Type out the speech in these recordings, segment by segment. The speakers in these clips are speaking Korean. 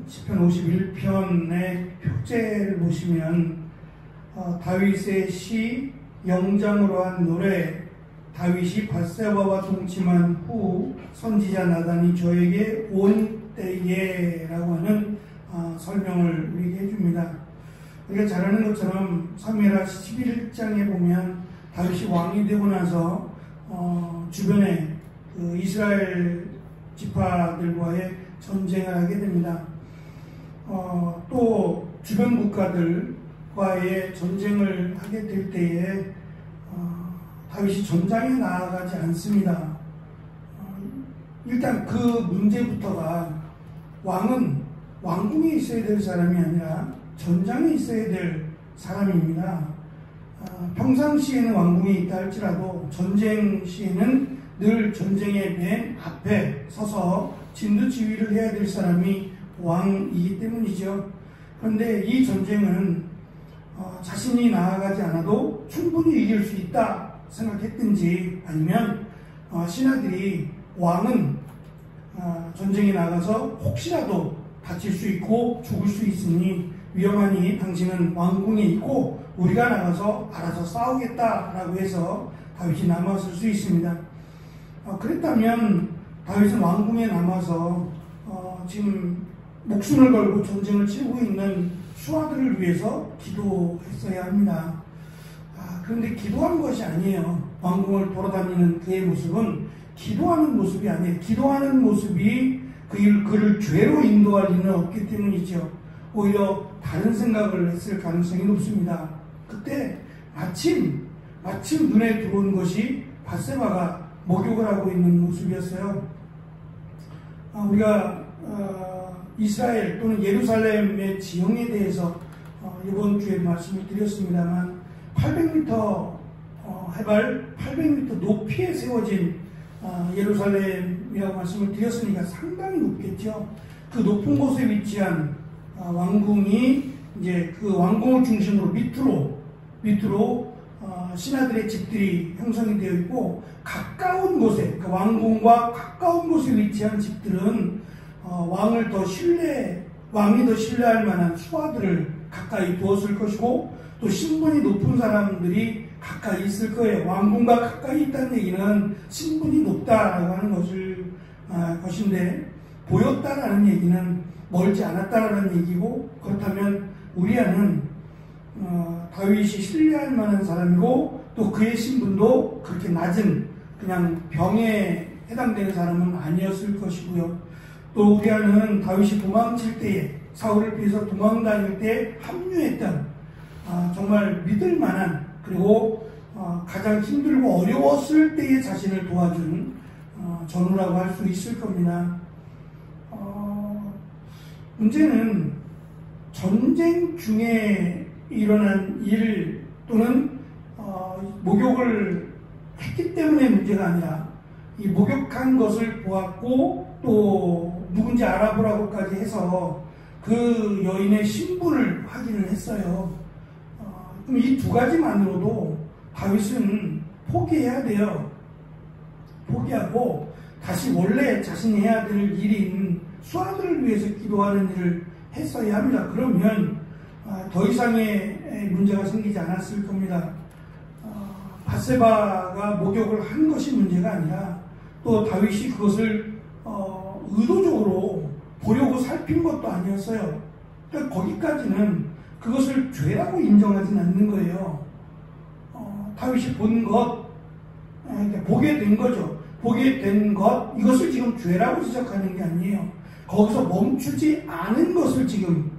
시편 51편의 표제를 보시면 다윗의 시 영장으로 한 노래, 다윗이 밧세바와 동침한 후 선지자 나단이 저에게 온 때에 라고 하는 설명을 우리에게 해줍니다. 우리가 잘 아는 것처럼 사무엘하 11장에 보면 다윗이 왕이 되고 나서 주변에 그 이스라엘 지파들과의 전쟁을 하게 됩니다. 또 주변 국가들과의 전쟁을 하게 될 때에 다윗이 전장에 나아가지 않습니다. 일단 그 문제부터가 왕은 왕궁에 있어야 될 사람이 아니라 전장에 있어야 될 사람입니다. 평상시에는 왕궁에 있다 할지라도 전쟁 시에는 늘 전쟁의 맨 앞에 서서 진두지휘를 해야 될 사람이 왕이기 때문이죠. 그런데 이 전쟁은 자신이 나아가지 않아도 충분히 이길 수 있다 생각했든지, 아니면 신하들이 왕은 전쟁에 나가서 혹시라도 다칠 수 있고 죽을 수 있으니 위험하니 당신은 왕궁에 있고 우리가 나가서 알아서 싸우겠다라고 해서 다윗이 남았을 수 있습니다. 그랬다면 다윗은 왕궁에 남아서 지금 목숨을 걸고 전쟁을 치르고 있는 수하들을 위해서 기도했어야 합니다. 그런데 기도한 것이 아니에요. 왕궁을 돌아다니는 그의 모습은 기도하는 모습이 아니에요. 기도하는 모습이 그를 죄로 인도할 리는 없기 때문이죠. 오히려 다른 생각을 했을 가능성이 높습니다. 그때 마침 눈에 들어온 것이 밧세바가 목욕을 하고 있는 모습이었어요. 우리가 이스라엘 또는 예루살렘의 지형에 대해서 이번 주에 말씀을 드렸습니다만 800m 해발 800m 높이에 세워진 예루살렘이라고 말씀을 드렸으니까 상당히 높겠죠. 그 높은 곳에 위치한 왕궁이 이제 그 왕궁을 중심으로 밑으로 신하들의 집들이 형성이 되어 있고, 가까운 곳에, 그 왕궁과 가까운 곳에 위치한 집들은 왕이 더 신뢰할 만한 수하들을 가까이 두었을 것이고, 또 신분이 높은 사람들이 가까이 있을 거예요. 왕궁과 가까이 있다는 얘기는 신분이 높다라고 하는 것인데, 보였다라는 얘기는 멀지 않았다라는 얘기고, 그렇다면 우리아는 다윗이 신뢰할 만한 사람이고, 또 그의 신분도 그렇게 낮은 그냥 병에 해당되는 사람은 아니었을 것이고요. 또 우리아는 다윗이 도망칠 때에, 사울을 피해서 도망다닐 때 합류했던 정말 믿을 만한, 그리고 가장 힘들고 어려웠을 때에 자신을 도와준 전우라고 할 수 있을 겁니다. 문제는 전쟁 중에 일어난 일 또는 목욕을 했기 때문에 문제가 아니라, 이 목욕한 것을 보았고 또 누군지 알아보라고까지 해서 그 여인의 신분을 확인을 했어요. 그럼 이 두 가지만으로도 다윗은 포기해야 돼요. 포기하고 다시 원래 자신이 해야 될 일인 수하들을 위해서 기도하는 일을 했어야 합니다. 그러면 더 이상의 문제가 생기지 않았을 겁니다. 밧세바가 목욕을 한 것이 문제가 아니라, 또 다윗이 그것을 의도적으로 보려고 살핀 것도 아니었어요. 그러니까 거기까지는 그것을 죄라고 인정하지는 않는 거예요. 다윗이 본 것, 보게 된 거죠. 보게 된 것, 이것을 지금 죄라고 지적하는 게 아니에요. 거기서 멈추지 않은 것을 지금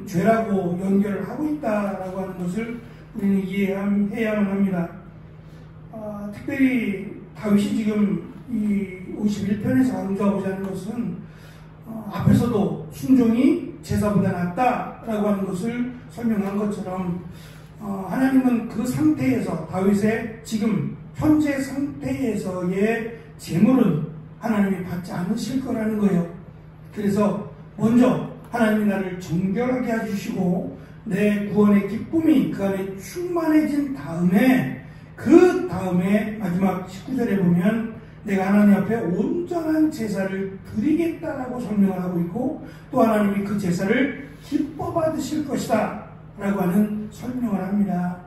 죄라고 연결을 하고 있다라고 하는 것을 우리는 이해해야만 합니다. 특별히 다윗이 지금 이 51편에서 강조하고자 하는 것은 앞에서도 순종이 제사보다 낫다라고 하는 것을 설명한 것처럼 하나님은 그 상태에서, 다윗의 지금 현재 상태에서의 재물은 하나님이 받지 않으실 거라는 거예요. 그래서 먼저 하나님이 나를 정결하게 해주시고 내 구원의 기쁨이 그 안에 충만해진 다음에, 그 다음에 마지막 19절에 보면 내가 하나님 앞에 온전한 제사를 드리겠다라고 설명을 하고 있고, 또 하나님이 그 제사를 기뻐 받으실 것이다 라고 하는 설명을 합니다.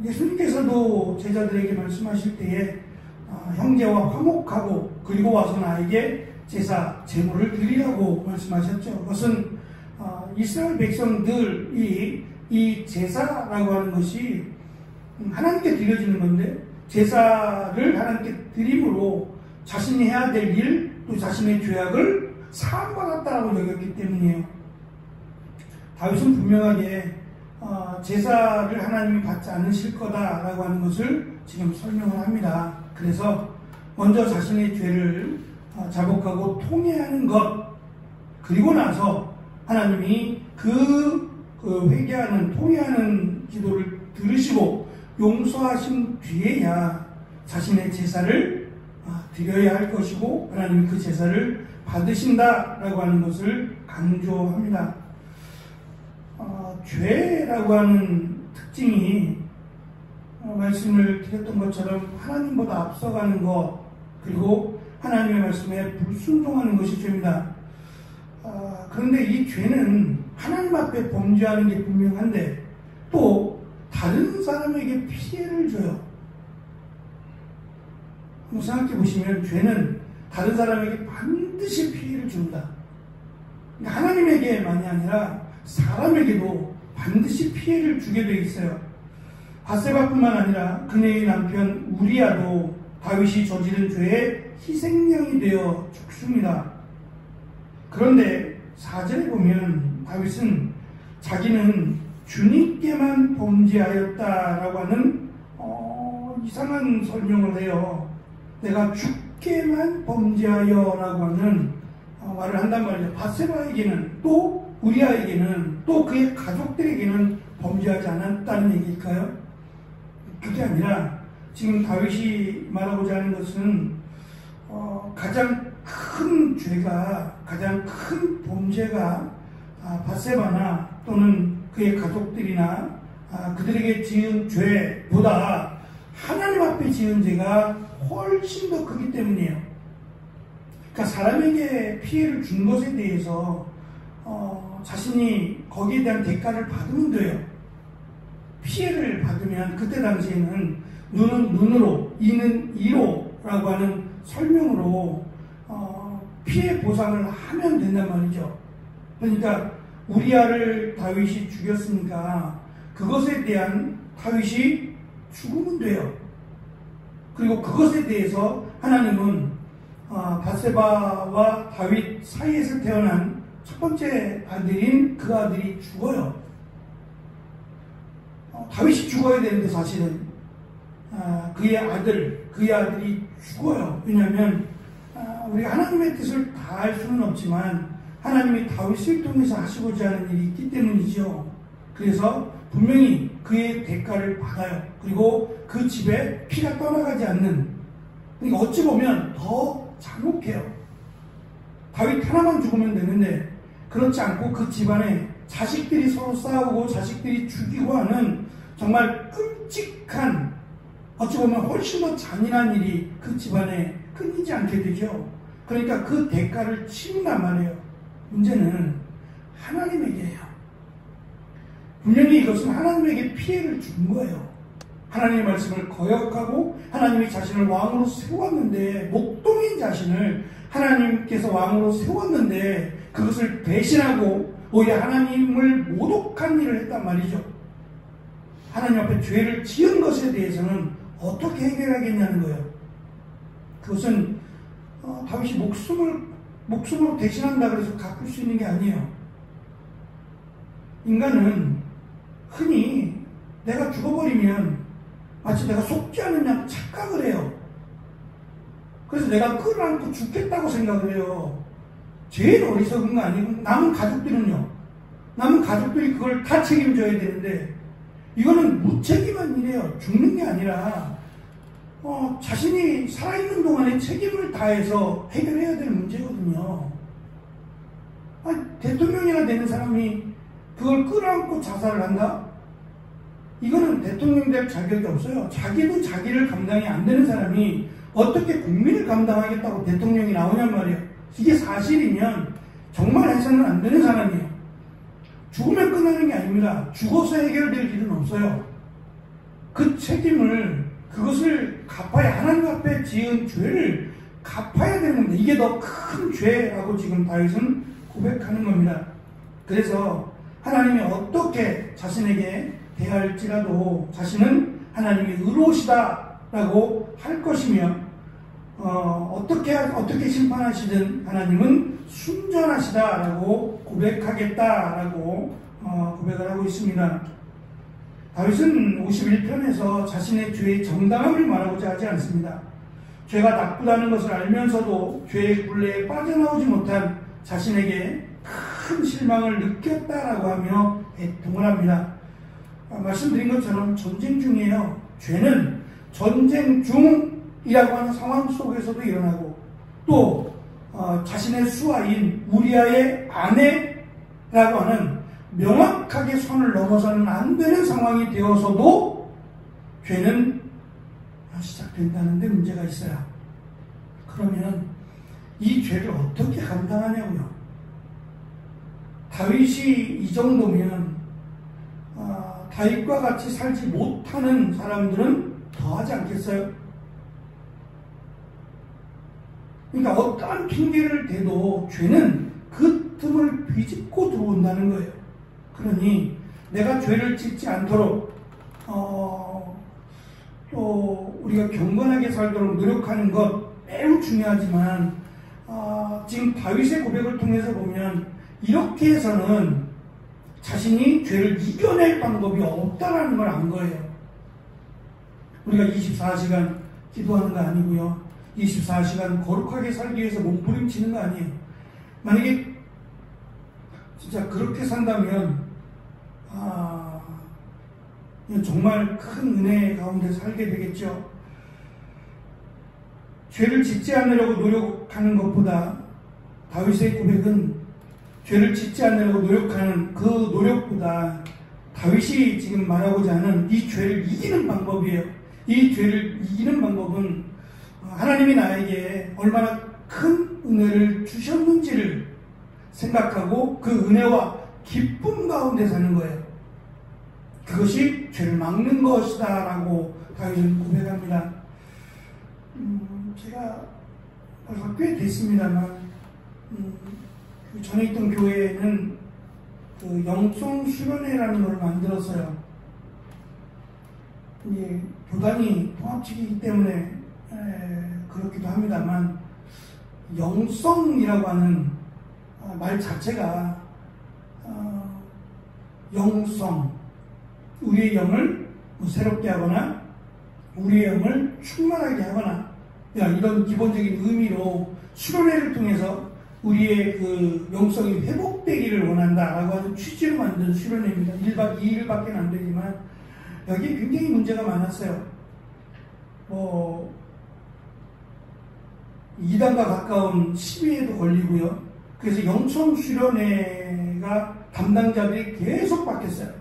예수님께서도 제자들에게 말씀하실 때에 형제와 화목하고 그리고 와서 나에게 제사, 제물을 드리라고 말씀하셨죠. 그것은 이스라엘 백성들이 이 제사라고 하는 것이 하나님께 드려지는 건데, 제사를 하나님께 드림으로 자신이 해야 될 일, 또 자신의 죄악을 사함받았다라고 여겼기 때문이에요. 다윗은 분명하게 제사를 하나님이 받지 않으실 거다라고 하는 것을 지금 설명을 합니다. 그래서 먼저 자신의 죄를 자복하고 통회하는 것, 그리고 나서 하나님이 그 회개하는, 통회하는 기도를 들으시고 용서하신 뒤에야 자신의 제사를 드려야 할 것이고, 하나님이 그 제사를 받으신다라고 하는 것을 강조합니다. 죄라고 하는 특징이 말씀을 드렸던 것처럼 하나님보다 앞서가는 것, 그리고 하나님의 말씀에 불순종하는 것이 죄입니다. 그런데 이 죄는 하나님 앞에 범죄하는 게 분명한데 또 다른 사람에게 피해를 줘요. 한번 생각해 보시면 죄는 다른 사람에게 반드시 피해를 줍니다. 그러니까 하나님에게만이 아니라 사람에게도 반드시 피해를 주게 되어 있어요. 바세바뿐만 아니라 그녀의 남편 우리아도 다윗이 저지른 죄의 희생양이 되어 죽습니다. 그런데 4절에 보면 다윗은 자기는 주님께만 범죄하였다라고 하는 이상한 설명을 해요. 내가 주께만 범죄하여라고 하는 말을 한단 말이죠. 바세바에게는, 또 우리아에게는, 또 그의 가족들에게는 범죄하지 않았다는 얘기일까요? 그게 아니라 지금 다윗이 말하고자 하는 것은 가장 큰 죄가, 가장 큰 범죄가 바세바나 또는 그의 가족들이나 그들에게 지은 죄보다 하나님 앞에 지은 죄가 훨씬 더 크기 때문이에요. 그러니까 사람에게 피해를 준 것에 대해서 자신이 거기에 대한 대가를 받으면 돼요. 피해를 받으면 그때 당시에는 눈은 눈으로, 이는 이로라고 하는 설명으로 피해 보상을 하면 된단 말이죠. 그러니까 우리아를 다윗이 죽였으니까 그것에 대한 다윗이 죽으면 돼요. 그리고 그것에 대해서 하나님은 바세바와 다윗 사이에서 태어난 첫 번째 아들인 그 아들이 죽어요. 다윗이 죽어야 되는데 사실은 그의 아들이 죽어요. 왜냐하면 우리가 하나님의 뜻을 다 할 수는 없지만 하나님이 다윗을 통해서 하시고자 하는 일이 있기 때문이죠. 그래서 분명히 그의 대가를 받아요. 그리고 그 집에 피가 떠나가지 않는, 그러니까 어찌 보면 더 잔혹해요. 다윗 하나만 죽으면 되는데 그렇지 않고 그 집안에 자식들이 서로 싸우고 자식들이 죽이고 하는 정말 끔찍한, 어찌 보면 훨씬 더 잔인한 일이 그 집안에 끊이지 않게 되죠. 그러니까 그 대가를 치른단 말이에요. 문제는 하나님에게예요. 분명히 이것은 하나님에게 피해를 준 거예요. 하나님의 말씀을 거역하고 하나님이 자신을 왕으로 세웠는데, 목동인 자신을 하나님께서 왕으로 세웠는데 그것을 배신하고 오히려 하나님을 모독한 일을 했단 말이죠. 하나님 앞에 죄를 지은 것에 대해서는 어떻게 해결하겠냐는 거예요. 그것은 다윗이 목숨으로 대신한다 그래서 갚을 수 있는 게 아니에요. 인간은 흔히 내가 죽어버리면 마치 내가 속지 않은 양 착각을 해요. 그래서 내가 끌어안고 죽겠다고 생각을 해요. 제일 어리석은 거 아니고, 남은 가족들은요. 남은 가족들이 그걸 다 책임져야 되는데 이거는 무책임한 일이에요. 죽는 게 아니라 자신이 살아있는 동안에 책임을 다해서 해결해야 될 문제거든요. 대통령이나 되는 사람이 그걸 끌어안고 자살을 한다? 이거는 대통령 될 자격이 없어요. 자기도 자기를 감당이 안 되는 사람이 어떻게 국민을 감당하겠다고 대통령이 나오냔 말이에요. 이게 사실이면 정말 해서는 안 되는 사람이에요. 죽으면 끝나는 게 아닙니다. 죽어서 해결될 일은 없어요. 그 책임을, 그것을 갚아야, 하나님 앞에 지은 죄를 갚아야 되는데, 이게 더 큰 죄라고 지금 다윗은 고백하는 겁니다. 그래서 하나님이 어떻게 자신에게 대할지라도 자신은 하나님이 의로우시다라고 할 것이며, 어떻게 심판하시든 하나님은 순전하시다라고 고백하겠다라고 고백을 하고 있습니다. 다윗은 51편에서 자신의 죄의 정당함을 말하고자 하지 않습니다. 죄가 나쁘다는 것을 알면서도 죄의 굴레에 빠져나오지 못한 자신에게 큰 실망을 느꼈다라고 하며 애통을 합니다. 말씀드린 것처럼 전쟁 중이에요. 죄는 전쟁 중이라고 하는 상황 속에서도 일어나고, 또 자신의 수하인 우리아의 아내라고 하는 명확하게 선을 넘어서는 안 되는 상황이 되어서도 죄는 시작된다는데 문제가 있어요. 그러면 이 죄를 어떻게 감당하냐고요. 다윗이 이 정도면 다윗과 같이 살지 못하는 사람들은 더 하지 않겠어요? 그러니까 어떠한 핑계를 대도 죄는 그 틈을 비집고 들어온다는 거예요. 그러니 내가 죄를 짓지 않도록 또 우리가 경건하게 살도록 노력하는 것 매우 중요하지만 지금 다윗의 고백을 통해서 보면 이렇게 해서는 자신이 죄를 이겨낼 방법이 없다라는 걸 안 거예요. 우리가 24시간 기도하는 거 아니고요. 24시간 거룩하게 살기 위해서 몸부림치는 거 아니에요. 만약에 진짜 그렇게 산다면 정말 큰 은혜 가운데 살게 되겠죠. 죄를 짓지 않으려고 노력하는 것보다 다윗의 고백은 죄를 짓지 않으려고 노력하는 그 노력보다 다윗이 지금 말하고자 하는 이 죄를 이기는 방법이에요. 이 죄를 이기는 방법은 하나님이 나에게 얼마나 큰 은혜를 주셨는지를 생각하고 그 은혜와 기쁨 가운데 사는 거예요. 그것이 죄를 막는 것이다 라고 다윗은 고백합니다. 제가 벌써 꽤 됐습니다만 그 전에 있던 교회에는 그 영성수련회라는 걸 만들었어요. 이제 교단이 통합치기이기 때문에 그렇기도 합니다만, 영성이라고 하는 말 자체가 영성, 우리의 영을 새롭게 하거나 우리의 영을 충만하게 하거나 이런 기본적인 의미로 수련회를 통해서 우리의 그 영성이 회복되기를 원한다라고 하는 취지로 만든 수련회입니다. 1박 2일밖에 안 되지만 여기에 굉장히 문제가 많았어요. 2단과 가까운 시비에도 걸리고요. 그래서 영성 수련회가 담당자들이 계속 바뀌었어요.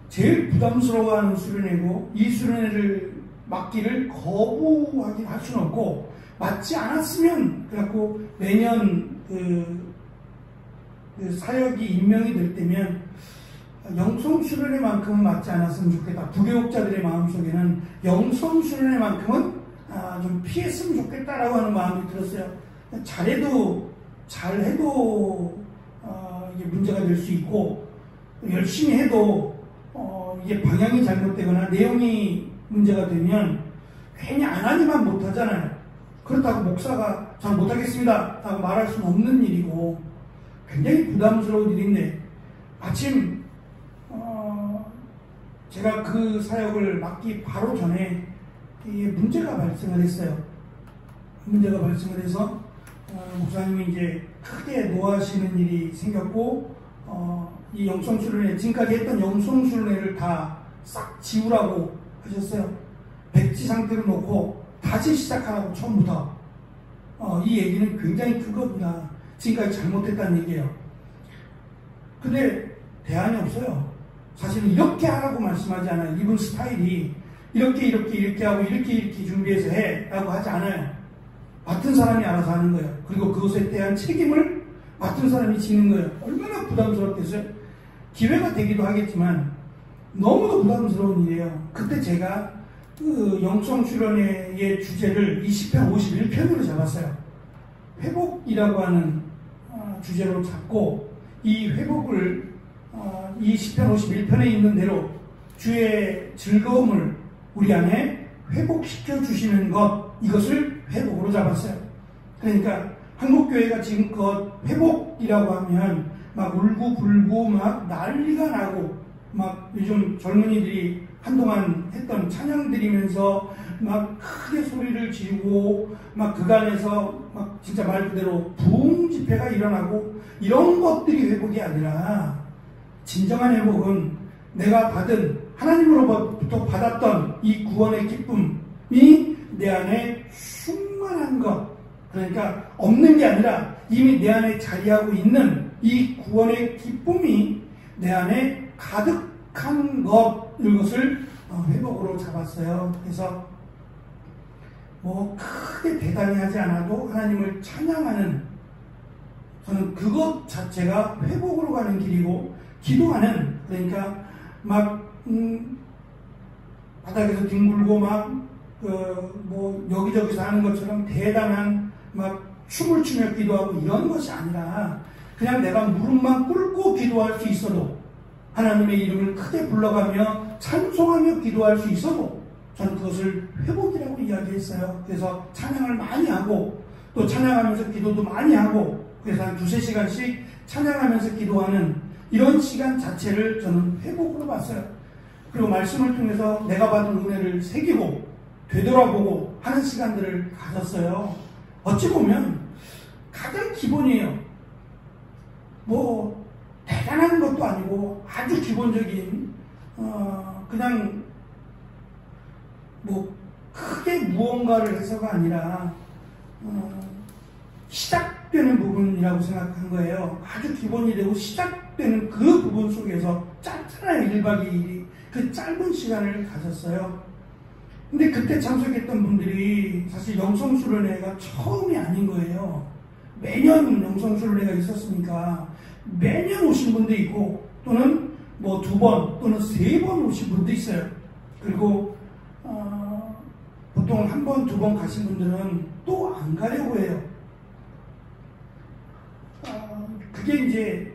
제일 부담스러워하는 수련회고, 이 수련회를 맡기를 거부하긴 할 수는 없고, 맞지 않았으면 그래갖고 매년 그 사역이 임명이 될 때면 영성 수련회만큼은 맞지 않았으면 좋겠다. 부교육자들의 마음속에는 영성 수련회만큼은 좀 피했으면 좋겠다라고 하는 마음이 들었어요. 잘해도 이게 문제가 될 수 있고, 열심히 해도 이게 방향이 잘못되거나 내용이 문제가 되면 괜히 안 하니만 못하잖아요. 그렇다고 목사가 잘 못하겠습니다 라고 말할 수는 없는 일이고 굉장히 부담스러운 일인데, 마침 제가 그 사역을 맡기 바로 전에 이게 문제가 발생을 했어요. 문제가 발생을 해서 목사님이 이제 크게 노하시는 일이 생겼고, 이 영성수련회, 지금까지 했던 영성수련회를 다 싹 지우라고 하셨어요. 백지 상태로 놓고 다시 시작하라고 처음부터. 이 얘기는 굉장히 큰 겁니다. 지금까지 잘못했다는 얘기예요. 근데 대안이 없어요. 사실은 이렇게 하라고 말씀하지 않아요. 이분 스타일이 이렇게 하고 이렇게 준비해서 해 라고 하지 않아요. 맡은 사람이 알아서 하는 거예요. 그리고 그것에 대한 책임을 맡은 사람이 지는 거예요. 얼마나 부담스럽겠어요. 기회가 되기도 하겠지만 너무도 부담스러운 일이에요. 그때 제가 그 영성수련회의 주제를 20편 51편으로 잡았어요. 회복이라고 하는 주제로 잡고 이 회복을 이 10편 51편에 있는 대로 주의 즐거움을 우리 안에 회복시켜 주시는 것, 이것을 회복으로 잡았어요. 그러니까 한국교회가 지금껏 회복이라고 하면 막 울고불고 막 난리가 나고 막 요즘 젊은이들이 한동안 했던 찬양 드리면서 막 크게 소리를 지르고 막 그간에서 막 진짜 말 그대로 부흥 집회가 일어나고 이런 것들이 회복이 아니라 진정한 회복은 내가 받은 하나님으로부터 받았던 이 구원의 기쁨이 내 안에 충만한 것, 그러니까 없는 게 아니라 이미 내 안에 자리하고 있는 이 구원의 기쁨이 내 안에 가득한 것, 이것을 회복으로 잡았어요. 그래서 뭐 크게 대단히 하지 않아도 하나님을 찬양하는, 저는 그것 자체가 회복으로 가는 길이고, 기도하는, 그러니까 막 바닥에서 뒹굴고 막 뭐 여기저기서 하는 것처럼 대단한 막 춤을 추며 기도하고 이런 것이 아니라 그냥 내가 무릎만 꿇고 기도할 수 있어도, 하나님의 이름을 크게 불러가며 찬송하며 기도할 수 있어도 저는 그것을 회복이라고 이야기했어요. 그래서 찬양을 많이 하고 또 찬양하면서 기도도 많이 하고, 그래서 한 2-3시간씩 찬양하면서 기도하는 이런 시간 자체를 저는 회복으로 봤어요. 그리고 말씀을 통해서 내가 받은 은혜를 새기고 되돌아보고 하는 시간들을 가졌어요. 어찌 보면 가장 기본이에요. 뭐 대단한 것도 아니고 아주 기본적인 그냥 뭐 크게 무언가를 해서가 아니라 시작되는 부분이라고 생각한 거예요. 아주 기본이 되고 시작되는 그 부분 속에서 짧잖아요. 1박 2일이. 그 짧은 시간을 가졌어요. 근데 그때 참석했던 분들이 사실 영성수련회가 처음이 아닌 거예요. 매년 영성수련회가 있었으니까 매년 오신 분도 있고, 또는 뭐 2번 또는 3번 오신 분도 있어요. 그리고 보통 1번, 2번 가신 분들은 또 안 가려고 해요. 그게 이제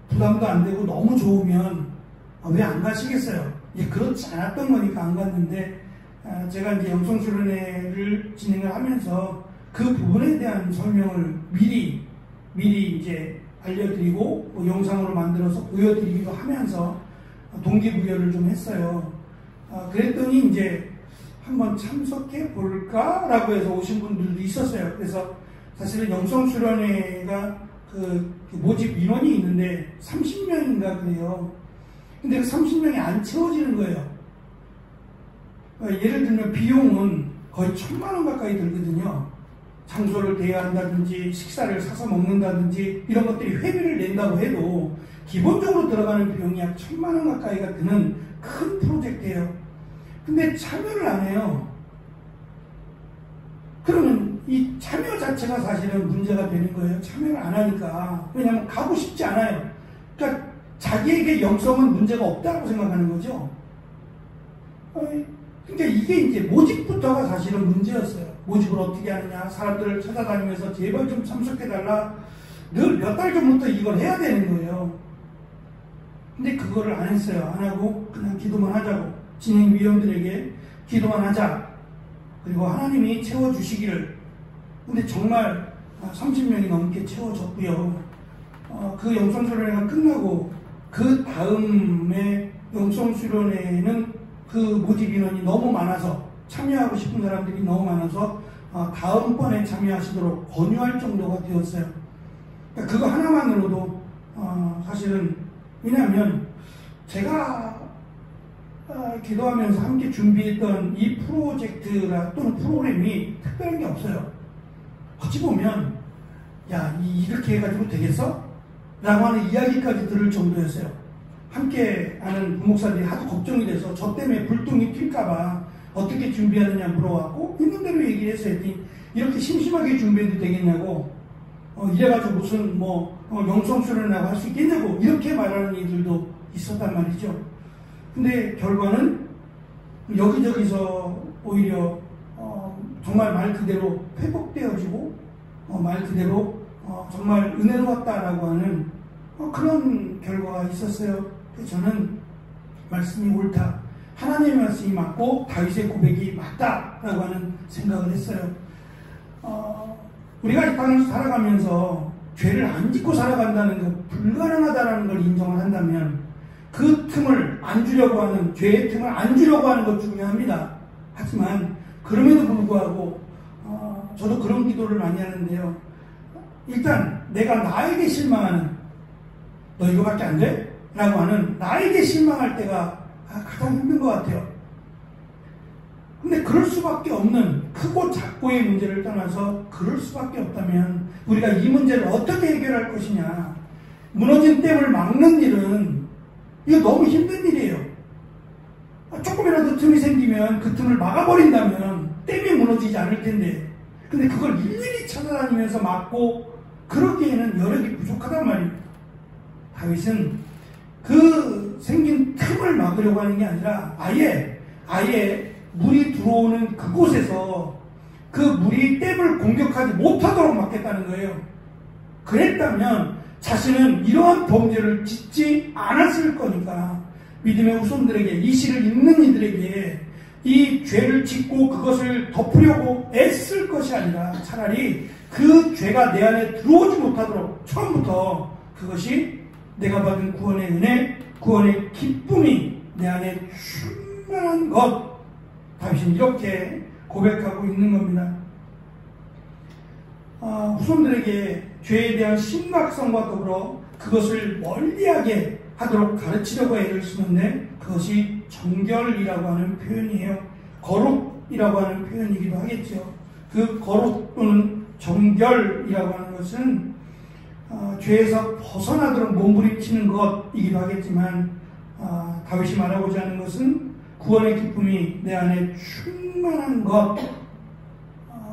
부담도 안 되고 너무 좋으면 왜 안 가시겠어요? 이제 그렇지 않았던 거니까 안 갔는데, 제가 이제 영성수련회를 진행을 하면서 그 부분에 대한 설명을 미리 이제 알려드리고 뭐 영상으로 만들어서 보여드리기도 하면서 동기부여를 좀 했어요. 그랬더니 이제 한번 참석해 볼까라고 해서 오신 분들도 있었어요. 그래서 사실은 영성수련회가 그 모집 인원이 있는데 30명인가 그래요. 근데 그 30명이 안 채워지는 거예요. 예를 들면 비용은 거의 1,000만 원 가까이 들거든요. 장소를 대여한다든지 식사를 사서 먹는다든지 이런 것들이 회비를 낸다고 해도 기본적으로 들어가는 비용이 약 1,000만 원 가까이가 드는 큰 프로젝트예요. 근데 참여를 안 해요. 그러면 이 참여 자체가 사실은 문제가 되는 거예요. 참여를 안 하니까. 왜냐하면 가고 싶지 않아요. 그러니까 자기에게 영성은 문제가 없다고 생각하는 거죠. 그러니까 이게 이제 모집부터가 사실은 문제였어요. 모집을 어떻게 하느냐, 사람들을 찾아다니면서 제발 좀 참석해달라, 늘 몇 달 전부터 이걸 해야 되는 거예요. 근데 그거를 안 했어요. 안 하고 그냥 기도만 하자고, 진행위원들에게 기도만 하자, 그리고 하나님이 채워주시기를. 근데 정말 30명이 넘게 채워졌고요. 그 영성수련회가 끝나고 그 다음에 영성수련회는 그 모집 인원이 너무 많아서, 참여하고 싶은 사람들이 너무 많아서 다음번에 참여하시도록 권유할 정도가 되었어요. 그러니까 그거 하나만으로도 사실은, 왜냐하면 제가 기도하면서 함께 준비했던 이 프로젝트라 또는 프로그램이 특별한 게 없어요. 어찌 보면 야, 이렇게 해가지고 되겠어? 라고 하는 이야기까지 들을 정도였어요. 함께 하는 부목사들이 하도 걱정이 돼서 저 때문에 불똥이 튈까봐 어떻게 준비하느냐 물어왔고 있는 대로 얘기를 해서 했더니 이렇게 심심하게 준비해도 되겠냐고 이래가지고 무슨 영성수련이라고 할 수 있겠냐고 이렇게 말하는 이들도 있었단 말이죠. 근데 결과는 여기저기서 오히려 정말 말 그대로 회복되어지고 말 그대로 정말 은혜로웠다라고 하는 그런 결과가 있었어요. 저는 말씀이 옳다. 하나님의 말씀이 맞고 다윗의 고백이 맞다라고 하는 생각을 했어요. 우리가 이 땅을 살아가면서 죄를 안 짓고 살아간다는 것, 불가능하다는 걸 인정을 한다면 그 틈을 안 주려고 하는, 죄의 틈을 안 주려고 하는 것 중요합니다. 하지만 그럼에도 불구하고 저도 그런 기도를 많이 하는데요. 일단 내가 나에게 실망하는, 너 이거밖에 안 돼? 라고 하는 나에게 실망할 때가 가장 힘든 것 같아요. 근데 그럴 수밖에 없는, 크고 작고의 문제를 떠나서 그럴 수밖에 없다면 우리가 이 문제를 어떻게 해결할 것이냐. 무너진 댐을 막는 일은 이거 너무 힘든 일이에요. 조금이라도 틈이 생기면 그 틈을 막아버린다면 댐이 무너지지 않을 텐데, 근데 그걸 일일이 찾아다니면서 막고 그러기에는 여력이 부족하단 말입니다. 다윗은 그 생긴 틈을 막으려고 하는 게 아니라 아예 물이 들어오는 그곳에서 그 물이 댐을 공격하지 못하도록 막겠다는 거예요. 그랬다면 자신은 이러한 범죄를 짓지 않았을 거니까 믿음의 후손들에게, 이 시를 읽는 이들에게 이 죄를 짓고 그것을 덮으려고 애쓸 것이 아니라 차라리 그 죄가 내 안에 들어오지 못하도록 처음부터 그것이 내가 받은 구원의 은혜, 구원의 기쁨이 내 안에 충만한 것, 다윗은 이렇게 고백하고 있는 겁니다. 후손들에게 죄에 대한 심각성과 더불어 그것을 멀리하게 하도록 가르치려고 애를 쓰는데 그것이 정결이라고 하는 표현이에요. 거룩이라고 하는 표현이기도 하겠죠. 그 거룩 또는 정결이라고 하는 것은 죄에서 벗어나도록 몸부림치는 것이기도 하겠지만 다윗이 말하고자 하는 것은 구원의 기쁨이 내 안에 충만한 것.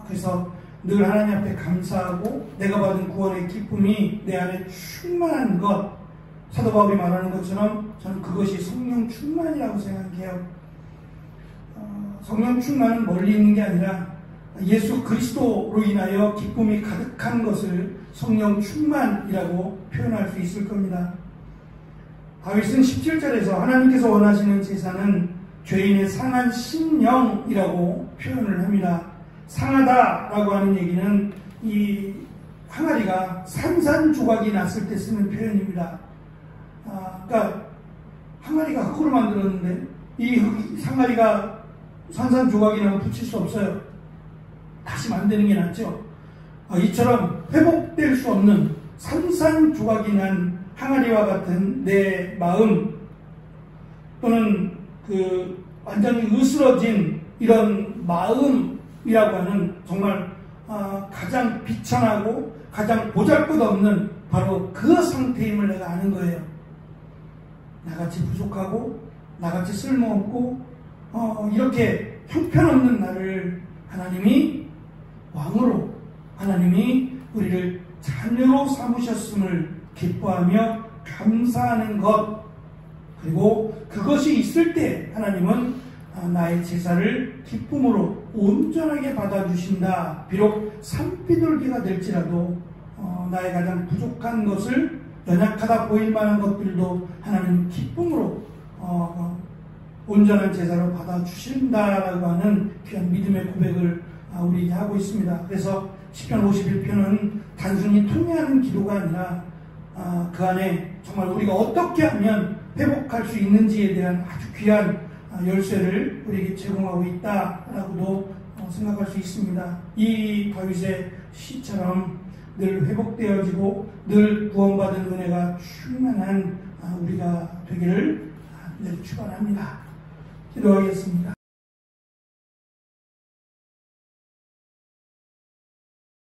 그래서 늘 하나님 앞에 감사하고 내가 받은 구원의 기쁨이 내 안에 충만한 것. 사도 바울이 말하는 것처럼 저는 그것이 성령 충만이라고 생각해요. 성령 충만은 멀리 있는 게 아니라 예수 그리스도로 인하여 기쁨이 가득한 것을 성령 충만이라고 표현할 수 있을 겁니다. 다윗은 17절에서 하나님께서 원하시는 제사는 죄인의 상한 심령이라고 표현을 합니다. 상하다라고 하는 얘기는 이 항아리가 산산조각이 났을 때 쓰는 표현입니다. 그러니까 항아리가 흙으로 만들었는데 이 항아리가 산산조각이 나면 붙일 수 없어요. 다시 만드는 게 낫죠. 이처럼 회복될 수 없는 산산조각이 난 항아리와 같은 내 마음, 또는 완전히 으스러진 이런 마음이라고 하는 정말 가장 비천하고 가장 보잘것없는 바로 그 상태임을 내가 아는 거예요. 나같이 부족하고 나같이 쓸모없고 이렇게 형편없는 나를 하나님이 왕으로, 하나님이 우리를 자녀로 삼으셨음을 기뻐하며 감사하는 것, 그리고 그것이 있을 때 하나님은 나의 제사를 기쁨으로 온전하게 받아주신다. 비록 산비둘기가 될지라도 나의 가장 부족한 것을, 연약하다 보일 만한 것들도 하나님 기쁨으로 온전한 제사로 받아주신다라고 하는 귀한 믿음의 고백을 우리에게 하고 있습니다. 그래서 시편 51편은 단순히 통회하는 기도가 아니라 그 안에 정말 우리가 어떻게 하면 회복할 수 있는지에 대한 아주 귀한 열쇠를 우리에게 제공하고 있다라고도 생각할 수 있습니다. 이 다윗의 시처럼 늘 회복되어지고 늘 구원받은 은혜가 충만한 우리가 되기를 축원합니다. 기도하겠습니다.